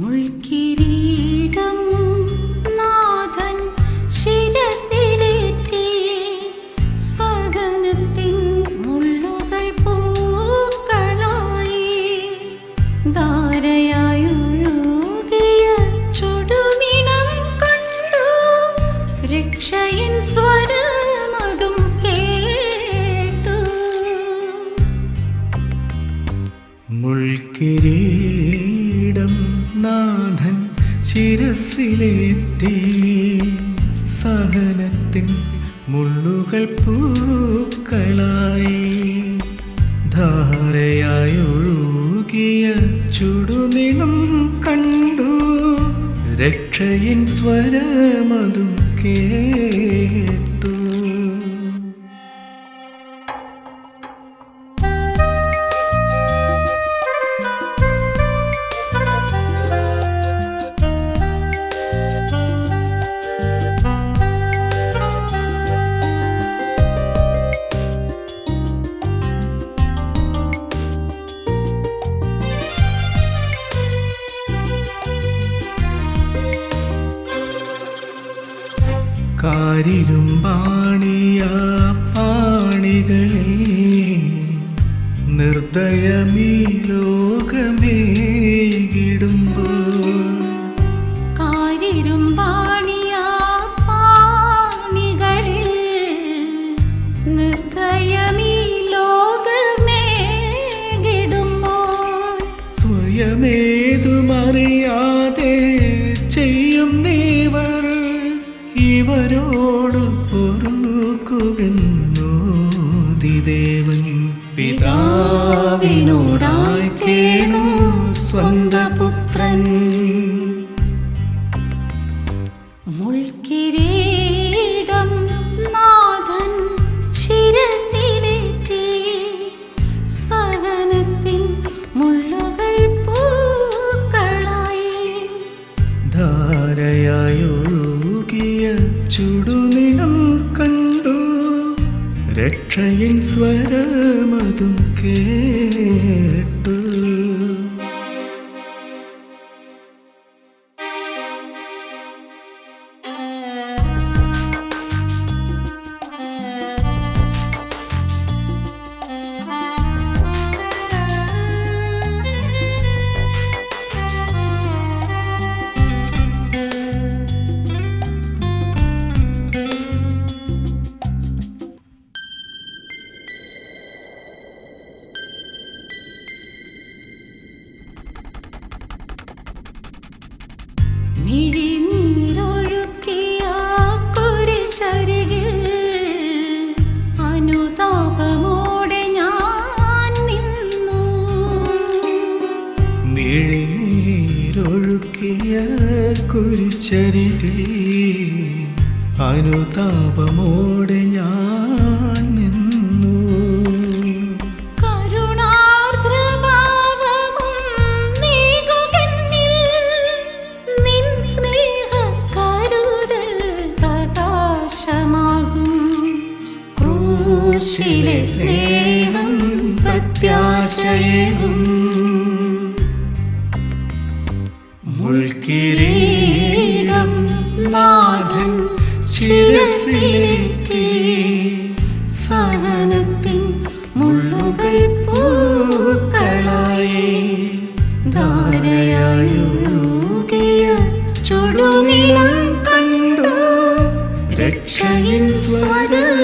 മുൾക്കിരീടം നാഥൻ ശിരസിലേറ്റി, സഹനത്തിൻ മുള്ളുകൾ പൂക്കളായി, ധാരയായൊഴുകിയ ചുടുനിണം കണ്ടു, രക്ഷയിൻ സ്വരമതും കേട്ടു. മുൾക്കിരീടം നാഥൻ ശിരസിലേറ്റി, സഹനത്തിൻ മുള്ളുകൾ പൂക്കളായി, ധാരയായൊഴുകിയ ചുടുനിണം കണ്ടു, രക്ഷയിൻ സ്വരമതും കേട്ടു. കാരിരുമ്പാണിയ പാണികളിൽ നിർദ്ദയമീ ലോകമേകിടുമ്പോൾ, കാരിരുമ്പാണിയ പാണികളിൽ നിർദ്ദയമീ ലോകമേകിടുമ്പോൾ, സ്വയമേതുമറിയാതെ ചെയ്യും നീവർ ഇവരോട് പൊറുക്കുകെന്നോദിദേവൻ, പിതാവിനോടായി കേണു സ്വന്തപുത്രൻ. മുൾക്കിരീടം നാഥൻ ശിരസിലേറ്റി, സഹനത്തിൻ മുള്ളുകൾ പൂക്കളായി, ധാരയായൊഴുകിയ ചുടുനിണം കണ്ടു, രക്ഷയിൻ സ്വരമതും കേട്ടു. മിഴിനീരൊഴുക്കിയ കുരിശരികിൽ അനുതാപമോടെ ഞാൻ നിന്നു. മിഴിനീരൊഴുക്കിയ കുരിശരികിൽ അനുതാപമോടെ ഞാൻ നിന്നു. ക്രൂശിലെ സ്നേഹം പ്രത്യാശയേകും. മുൾക്കിരീടം നാഥൻ ശിരസിലേറ്റി, സഹനത്തിൻ മുള്ളുകൾ പൂക്കളായി, ധാരയായൊഴുകിയ ചുടുനിണം കണ്ടു, രക്ഷയിൻ സ്വരം